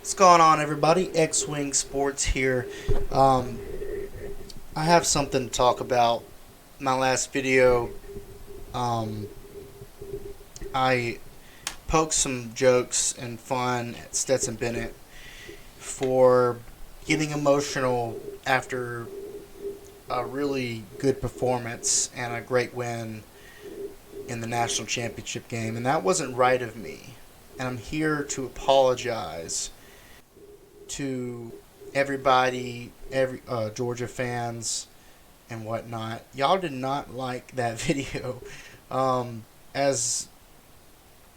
What's going on, everybody? X-Wing Sports here. I have something to talk about. My last video, um, I poked some jokes and fun at Stetson Bennett for getting emotional after a really good performance and a great win in the national championship game, and that wasn't right of me. And I'm here to apologize to everybody, every Georgia fans and whatnot. Y'all did not like that video, as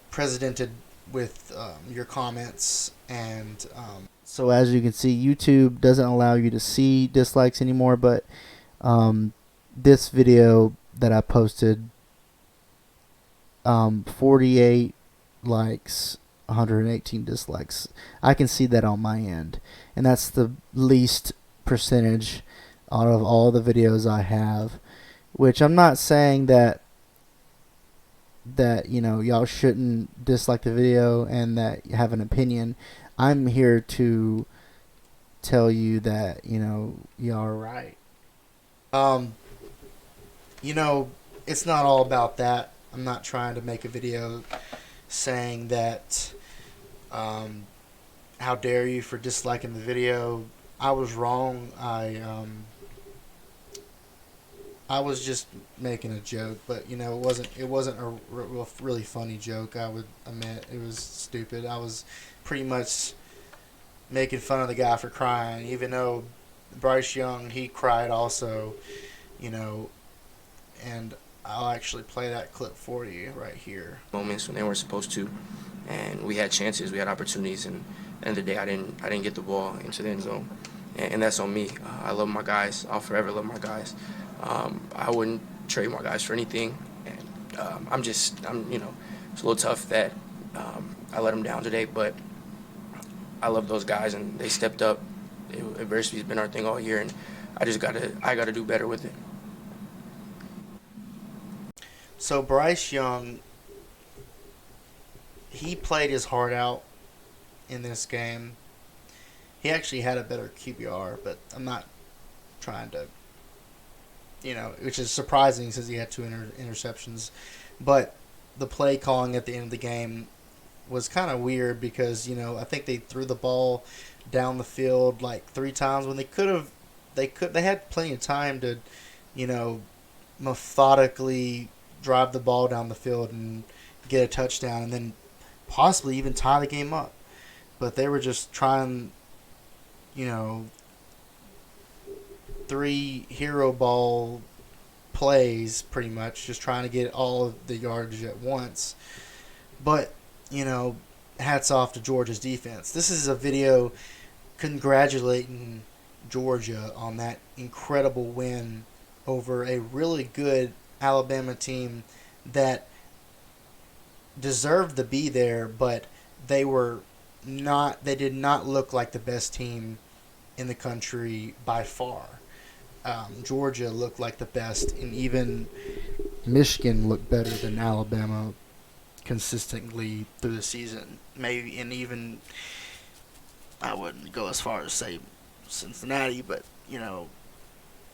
precedented with your comments and. So as you can see, YouTube doesn't allow you to see dislikes anymore, but this video that I posted, 48 likes, 118 dislikes. I can see that on my end, and that's the least percentage out of all the videos I have. Which I'm not saying that y'all shouldn't dislike the video and that you have an opinion. I'm here to tell you that y'all are right. Um, it's not all about that. I'm not trying to make a video saying that how dare you for disliking the video. I was wrong. I was just making a joke, but it wasn't a really funny joke. I would admit it was stupid. I was pretty much making fun of the guy for crying, even though Bryce Young, he cried also, you know, and I'll actually play that clip for you right here. Moments when they weren't supposed to, and we had chances, we had opportunities, and at the end of the day, I didn't get the ball into the end zone, and that's on me. I love my guys. I'll forever love my guys. I wouldn't trade my guys for anything, and it's a little tough that I let them down today, but I love those guys, and they stepped up. Adversity's been our thing all year, and I gotta do better with it. So Bryce Young, he played his heart out in this game. He actually had a better QBR, but I'm not trying to, which is surprising since he had two interceptions. But the play calling at the end of the game was kind of weird because, I think they threw the ball down the field like three times when they had plenty of time to, methodically drive the ball down the field and get a touchdown and then possibly even tie the game up. But they were just trying, three hero ball plays pretty much, just trying to get all of the yardage at once. But, hats off to Georgia's defense. This is a video congratulating Georgia on that incredible win over a really good Alabama team that deserved to be there, but they did not look like the best team in the country by far. Georgia looked like the best, and even Michigan looked better than Alabama consistently through the season. Maybe, and even I wouldn't go as far as say Cincinnati, but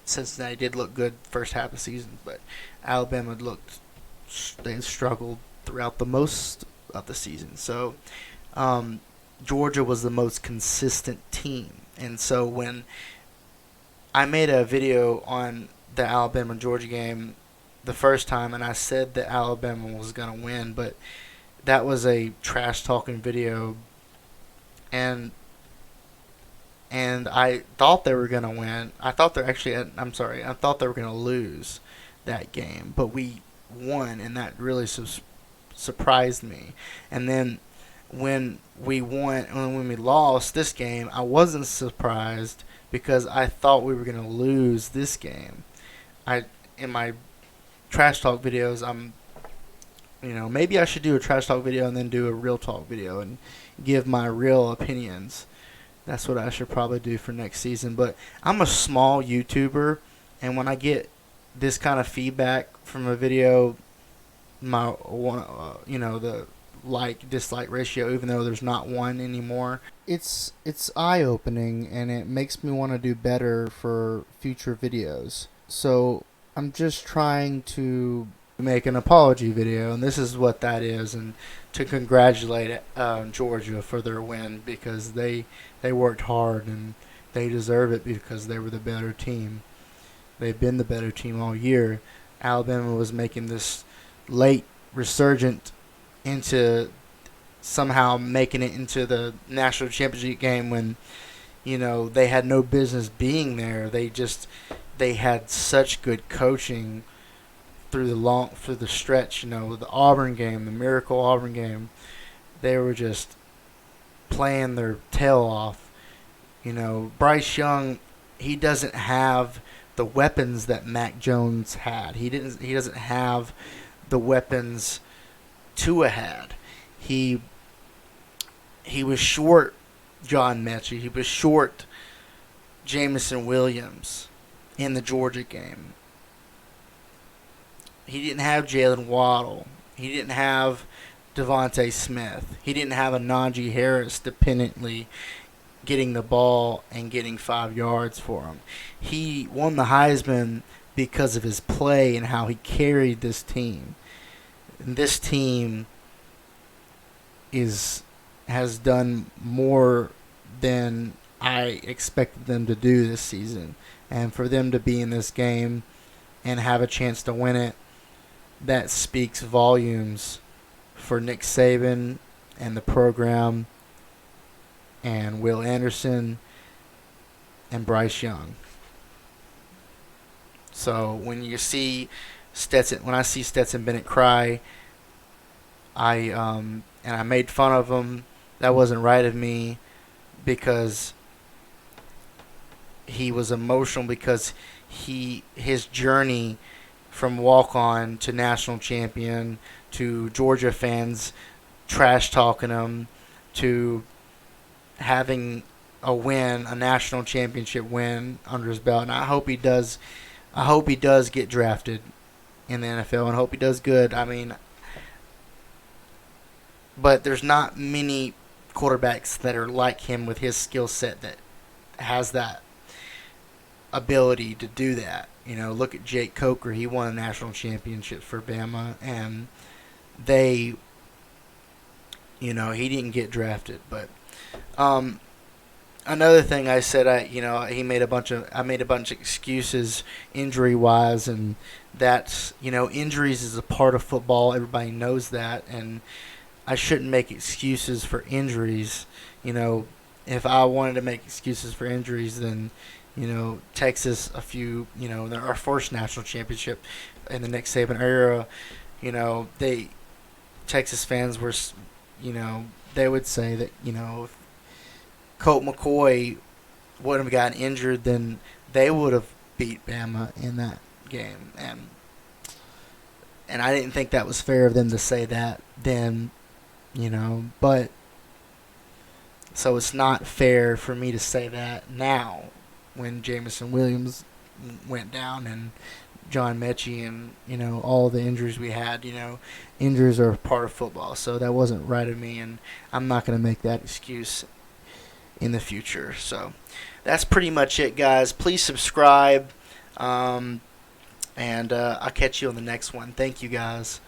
Cincinnati did look good first half of the season, but Alabama they struggled throughout the most of the season. So Georgia was the most consistent team, and so when I made a video on the Alabama-Georgia game the first time, and I said that Alabama was going to win, but that was a trash-talking video, and I thought they were going to win. I thought they were going to lose that game, but we won, and that really surprised me. And then when we lost this game, I wasn't surprised because I thought we were going to lose this game. In my trash talk videos, maybe I should do a trash talk video and then do a real talk video and give my real opinions. That's what I should probably do for next season. But I'm a small YouTuber, and when I get this kind of feedback from a video, the like dislike ratio, even though there's not one anymore. It's eye opening, and it makes me want to do better for future videos. So I'm just trying to make an apology video, and this is what that is, and to congratulate Georgia for their win, because they worked hard and they deserve it because they were the better team. They've been the better team all year. Alabama was making this late resurgent into somehow making it into the national championship game when they had no business being there. They had such good coaching through the stretch. The Auburn game, the miracle Auburn game, they were just playing their tail off. Bryce Young, he doesn't have the weapons that Mac Jones had. He doesn't have the weapons Tua had. He was short John Mechie. He was short Jamison Williams in the Georgia game. He didn't have Jalen Waddle. He didn't have Devontae Smith. He didn't have a Najee Harris dependently getting the ball and getting 5 yards for him. He won the Heisman because of his play and how he carried this team. And this team has done more than I expected them to do this season. And for them to be in this game and have a chance to win it, that speaks volumes for Nick Saban and the program and Will Anderson and Bryce Young. So when I see Stetson Bennett cry, and I made fun of him. That wasn't right of me, because he was emotional, because his journey from walk-on to national champion, to Georgia fans trash talking him, to having a national championship win under his belt. And I hope he does get drafted in the NFL, and hope he does good. But there's not many quarterbacks that are like him with his skill set that has that ability to do that. Look at Jake Coker. He won a national championship for Bama, and he didn't get drafted. But another thing I said, I made a bunch of excuses injury wise, and that's injuries is a part of football. Everybody knows that, and I shouldn't make excuses for injuries. If I wanted to make excuses for injuries, then Texas, our first national championship in the Nick Saban era, Texas fans were, they would say that, if Colt McCoy wouldn't have gotten injured, then they would have beat Bama in that game. And I didn't think that was fair of them to say that then, but so it's not fair for me to say that now when Jamison Williams went down and John Mechie and, all the injuries we had. Injuries are part of football, so that wasn't right of me, and I'm not going to make that excuse in the future. So that's pretty much it, guys. Please subscribe, and I'll catch you on the next one. Thank you, guys.